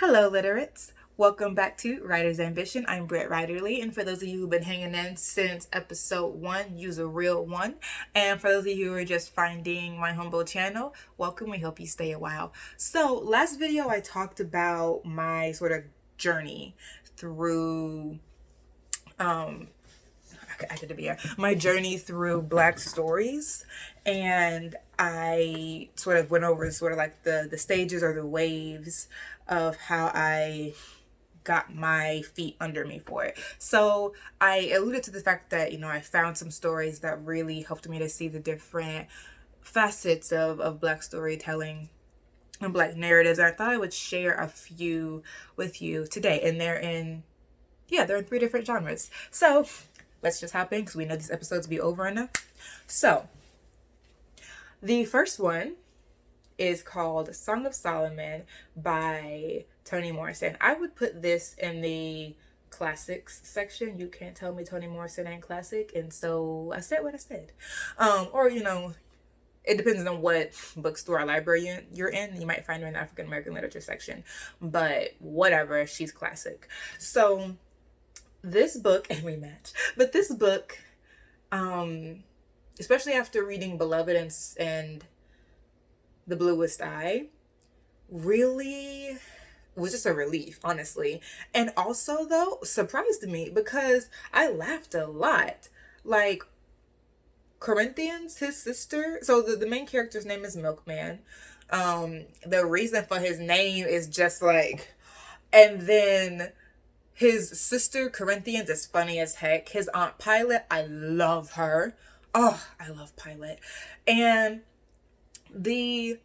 Hello, literates. Welcome back to Writer's Ambition. I'm Britt Riderly, and for those of you who've been hanging in since episode 1, use a real one. And for those of you who are just finding my humble channel, welcome. We hope you stay a while. So, last video I talked about my sort of journey through my journey through Black stories, and I sort of went over sort of like the stages or the waves of how I got my feet under me for it. So I alluded to the fact that, I found some stories that really helped me to see the different facets of Black storytelling and Black narratives. And I thought I would share a few with you today. And they're in 3 different genres. So let's just hop in because we know these episodes will be over enough. So the first one is called Song of Solomon by Toni Morrison. I would put this in the classics section. You can't tell me Toni Morrison ain't classic, and so I said what I said. It depends on what bookstore or library you're in. You might find her in the African American literature section, but whatever, she's classic. So this book, and we match, but this book, especially after reading Beloved and The Bluest Eye, really was just a relief, honestly. And also, though, surprised me because I laughed a lot. Like, Corinthians, his sister, so the main character's name is Milkman. The reason for his name is just like, and then his sister Corinthians is funny as heck. His aunt Pilot, I love her. Oh, I love Pilot. And the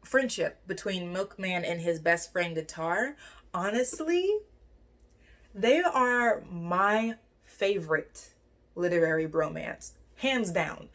friendship between Milkman and his best friend Guitar, honestly, they are my favorite literary bromance, hands down.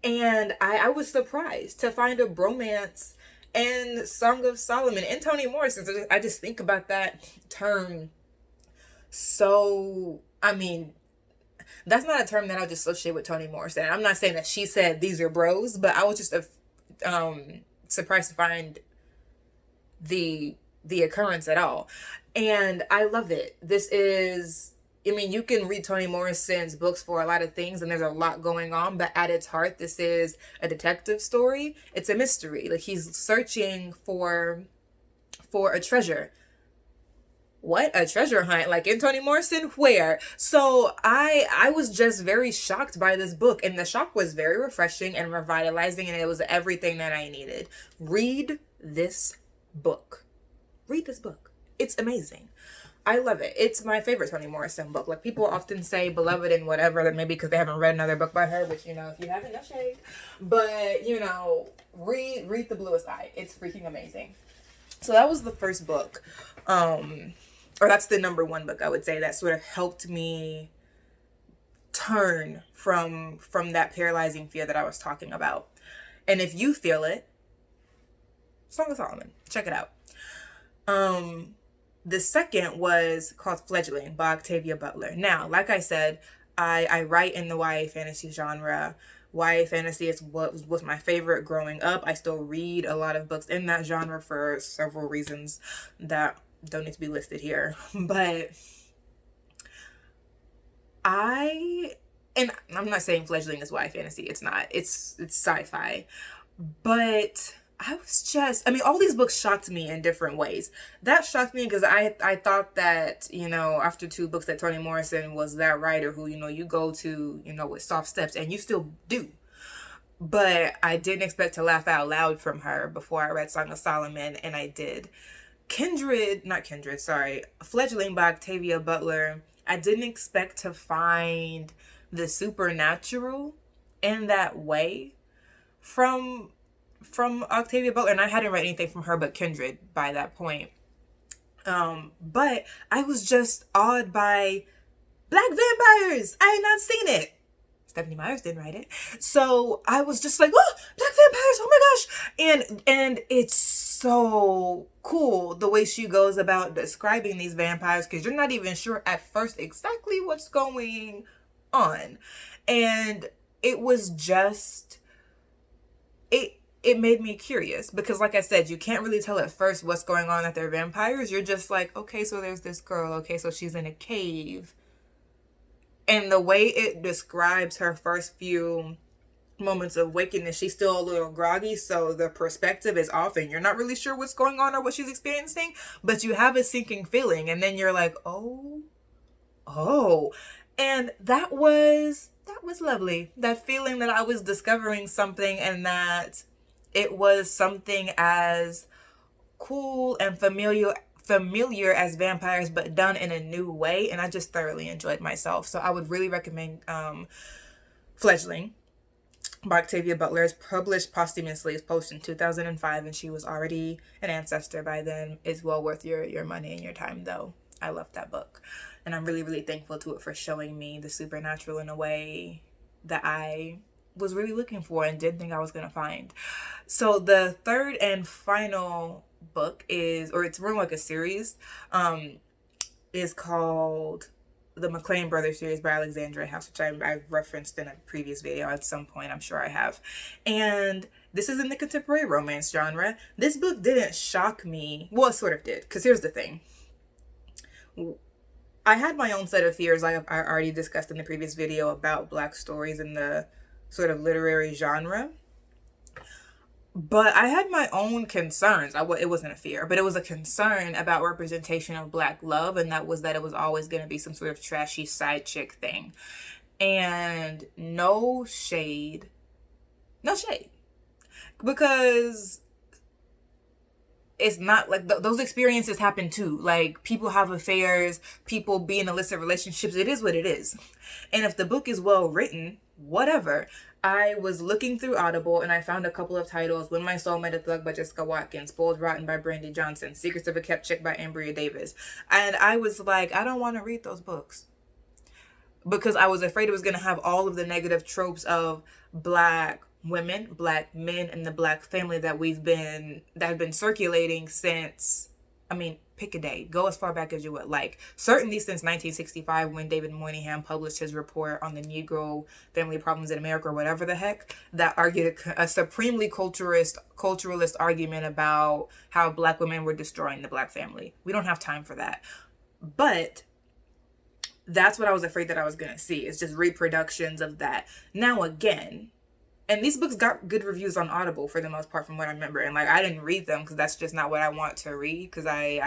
And I was surprised to find a bromance in Song of Solomon and Toni Morrison. So I just think about that term. So, that's not a term that I would just associate with Toni Morrison. I'm not saying that she said these are bros, but I was just surprised to find the occurrence at all. And I love it. This is, you can read Toni Morrison's books for a lot of things, and there's a lot going on, but at its heart, this is a detective story. It's a mystery. Like, he's searching for a treasure. What? A treasure hunt? Like in Toni Morrison? Where? So I was just very shocked by this book, and the shock was very refreshing and revitalizing, and it was everything that I needed. Read this book. Read this book. It's amazing. I love it. It's my favorite Toni Morrison book. Like, people often say Beloved and whatever, that maybe because they haven't read another book by her, which, if you haven't, no shade. But, read The Bluest Eye. It's freaking amazing. So that was the first book. Or that's the number one book, I would say, that sort of helped me turn from that paralyzing fear that I was talking about. And if you feel it, Song of Solomon, check it out. The second was called Fledgling by Octavia Butler. Now, like I said, I write in the YA fantasy genre. YA fantasy is what was my favorite growing up. I still read a lot of books in that genre for several reasons that don't need to be listed here. But I'm not saying Fledgling is YA fantasy. It's not. It's sci-fi. But I was just, all these books shocked me in different ways. That shocked me because I thought that, after 2 books, that Toni Morrison was that writer who, you go to, with soft steps, and you still do. But I didn't expect to laugh out loud from her before I read Song of Solomon, and I did. Fledgling by Octavia Butler, I didn't expect to find the supernatural in that way from Octavia Butler, and I hadn't read anything from her but Kindred by that point. But I was just awed by Black vampires. I had not seen it. Stephanie Meyers didn't write it. So I was just like, oh, Black vampires, oh my gosh. And it's so cool the way she goes about describing these vampires, because you're not even sure at first exactly what's going on. And it was just, it made me curious because, like I said, you can't really tell at first what's going on, that they're vampires. You're just like, okay, so there's this girl. Okay, so she's in a cave. And the way it describes her first few moments of wakenness, she's still a little groggy, so the perspective is off and you're not really sure what's going on or what she's experiencing, but you have a sinking feeling, and then you're like, oh. And that was lovely. That feeling that I was discovering something, and that it was something as cool and familiar as vampires, but done in a new way, and I just thoroughly enjoyed myself. So I would really recommend Fledgling by Octavia Butler. Is published posthumously. It's posted in 2005, and she was already an ancestor by then. It's well worth your money and your time, though. I love that book, and I'm really, really thankful to it for showing me the supernatural in a way that I was really looking for and didn't think I was going to find. So the third and final book is, or it's more like a series, is called the McLean Brothers series by Alexandria House, which I've referenced in a previous video at some point. I'm sure I have. And this is in the contemporary romance genre. This book didn't shock me. Well, it sort of did, because here's the thing. I had my own set of fears, I already discussed in the previous video, about Black stories in the sort of literary genre. But I had my own concerns. It wasn't a fear, but it was a concern about representation of Black love, and that it was always going to be some sort of trashy side chick thing. And no shade. Because it's not like those experiences happen too. Like, people have affairs, people be in illicit relationships. It is what it is. And if the book is well written, whatever. I was looking through Audible and I found a couple of titles: When My Soul Met a Thug by Jessica Watkins, Spoiled Rotten by Brandy Johnson, Secrets of a Kept Chick by Ambria Davis. And I was like, I don't want to read those books, because I was afraid it was going to have all of the negative tropes of Black women, Black men, and the Black family that have been circulating since, pick a day, go as far back as you would like. Certainly since 1965, when David Moynihan published his report on the Negro family problems in America, or whatever the heck, that argued a supremely culturalist argument about how Black women were destroying the Black family. We don't have time for that. But that's what I was afraid that I was going to see. It's just reproductions of that. Now again, and these books got good reviews on Audible for the most part, from what I remember. And I didn't read them because that's just not what I want to read, because I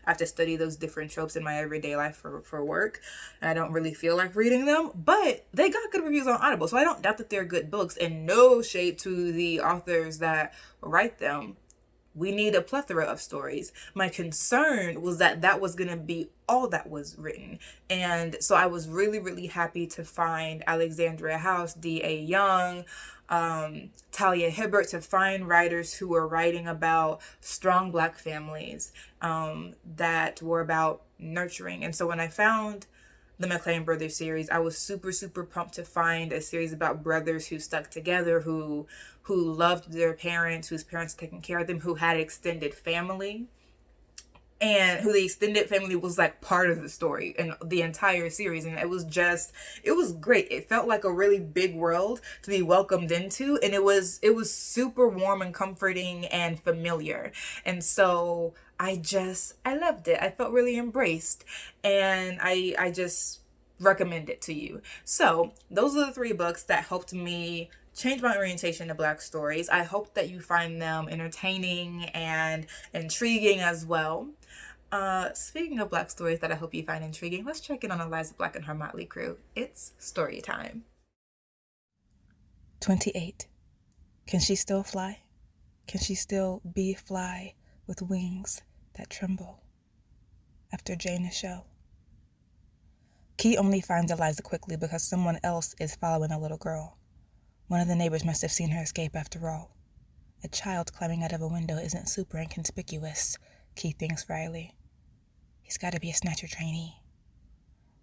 have to study those different tropes in my everyday life for work. And I don't really feel like reading them. But they got good reviews on Audible, so I don't doubt that they're good books. And no shade to the authors that write them. We need a plethora of stories. My concern was that was going to be all that was written. And so I was really, really happy to find Alexandria House, D.A. Young, Talia Hibbert, to find writers who were writing about strong Black families that were about nurturing. And so when I found the McLean Brothers series, I was super, super pumped to find a series about brothers who stuck together, who loved their parents, whose parents taking care of them, who had extended family, and who the extended family was like part of the story and the entire series. And it was great. It felt like a really big world to be welcomed into, and it was super warm and comforting and familiar. And so I loved it. I felt really embraced, and I just recommend it to you. So those are the 3 books that helped me change my orientation to Black stories. I hope that you find them entertaining and intriguing as well. Speaking of Black stories that I hope you find intriguing, let's check in on Eliza Black and her motley crew. It's story time. 28. Can she still fly? Can she still be fly with wings that tremble? After Jane Michelle. Key only finds Eliza quickly because someone else is following a little girl. One of the neighbors must have seen her escape after all. A child climbing out of a window isn't super inconspicuous, Key thinks wryly. He's got to be a Snatcher trainee.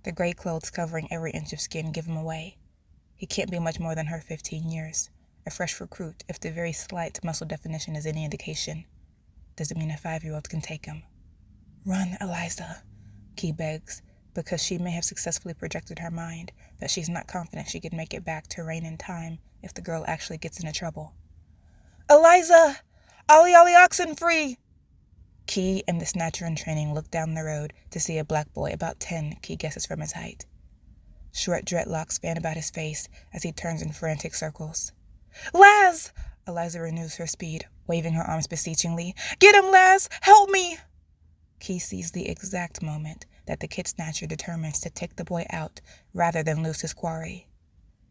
The gray clothes covering every inch of skin give him away. He can't be much more than her 15 years, a fresh recruit if the very slight muscle definition is any indication. Doesn't mean a 5-year-old can take him. Run, Eliza, Key begs, because she may have successfully projected her mind, but she's not confident she could make it back to Rain in time if the girl actually gets into trouble. Eliza! Ollie Ollie oxen free! Key and the Snatcher in training look down the road to see a black boy about 10, Key guesses from his height. Short dreadlocks fan about his face as he turns in frantic circles. Laz! Eliza renews her speed, waving her arms beseechingly. Get him, Laz! Help me! Key sees the exact moment that the kid Snatcher determines to take the boy out rather than lose his quarry.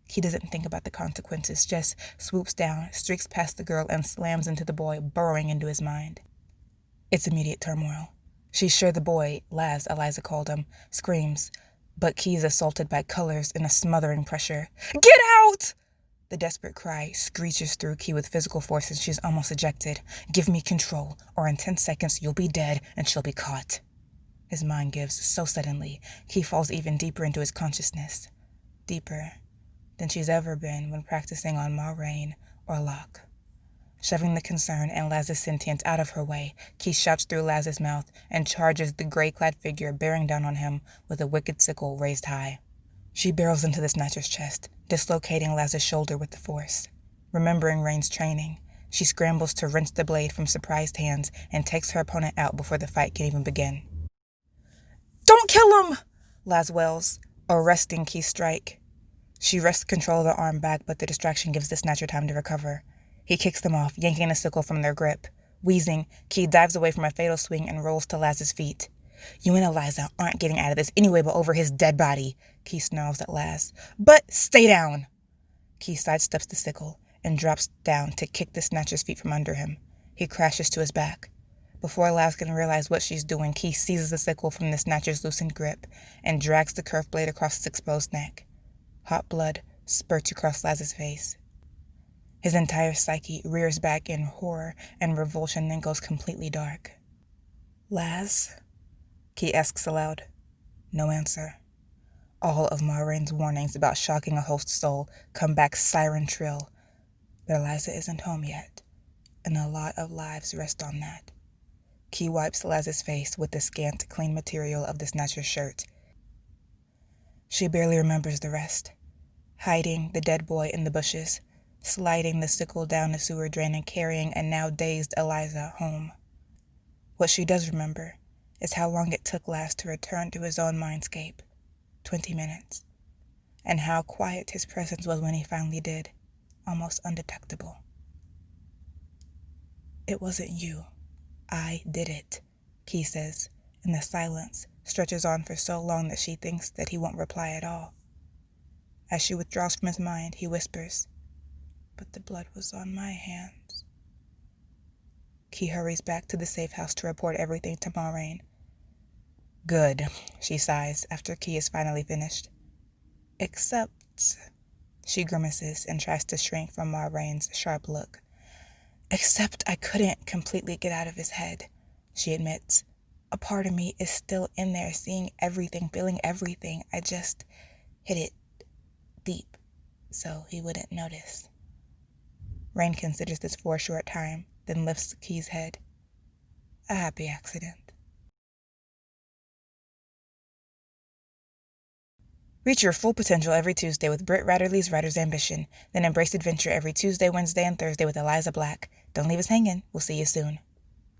He doesn't think about the consequences, just swoops down, streaks past the girl, and slams into the boy, burrowing into his mind. It's immediate turmoil. She's sure the boy, Laz, Eliza called him, screams, but Key is assaulted by colors in a smothering pressure. Get out! The desperate cry screeches through Key with physical force, and she's almost ejected. Give me control, or in 10 seconds you'll be dead and she'll be caught. His mind gives so suddenly, Key falls even deeper into his consciousness. Deeper than she's ever been when practicing on Ma Rain or Locke. Shoving the concern and Laz's sentience out of her way, Key shouts through Laz's mouth and charges the gray-clad figure bearing down on him with a wicked sickle raised high. She barrels into the Snatcher's chest, dislocating Laz's shoulder with the force. Remembering Rain's training, she scrambles to wrench the blade from surprised hands and takes her opponent out before the fight can even begin. Don't kill him! Laz wails, arresting Key's strike. She wrests control of the arm back, but the distraction gives the Snatcher time to recover. He kicks them off, yanking the sickle from their grip. Wheezing, Key dives away from a fatal swing and rolls to Laz's feet. You and Eliza aren't getting out of this anyway but over his dead body, Key snarls at Laz. But stay down! Key sidesteps the sickle and drops down to kick the Snatcher's feet from under him. He crashes to his back. Before Laz can realize what she's doing, Key seizes the sickle from the Snatcher's loosened grip and drags the curved blade across his exposed neck. Hot blood spurts across Laz's face. His entire psyche rears back in horror and revulsion, then goes completely dark. Laz? Key asks aloud. No answer. All of Ma Rain's warnings about shocking a host soul come back siren trill. But Eliza isn't home yet, and a lot of lives rest on that. Key wipes Laz's face with the scant, clean material of the Snatcher's shirt. She barely remembers the rest. Hiding the dead boy in the bushes, sliding the sickle down the sewer drain and carrying a now dazed Eliza home. What she does remember is how long it took Laz to return to his own mindscape. 20 minutes. And how quiet his presence was when he finally did, almost undetectable. It wasn't you. I did it, Key says, and the silence stretches on for so long that she thinks that he won't reply at all. As she withdraws from his mind, he whispers, but the blood was on my hands. Key hurries back to the safe house to report everything to Ma Rain. Good, she sighs after Key is finally finished. Except, she grimaces and tries to shrink from Ma Rain's sharp look. Except I couldn't completely get out of his head, she admits. A part of me is still in there, seeing everything, feeling everything. I just hit it deep, so he wouldn't notice. Rain considers this for a short time, then lifts Key's head. A happy accident. Reach your full potential every Tuesday with Britt Ratterly's Writer's Ambition, then embrace adventure every Tuesday, Wednesday, and Thursday with Eliza Black. Don't leave us hanging. We'll see you soon.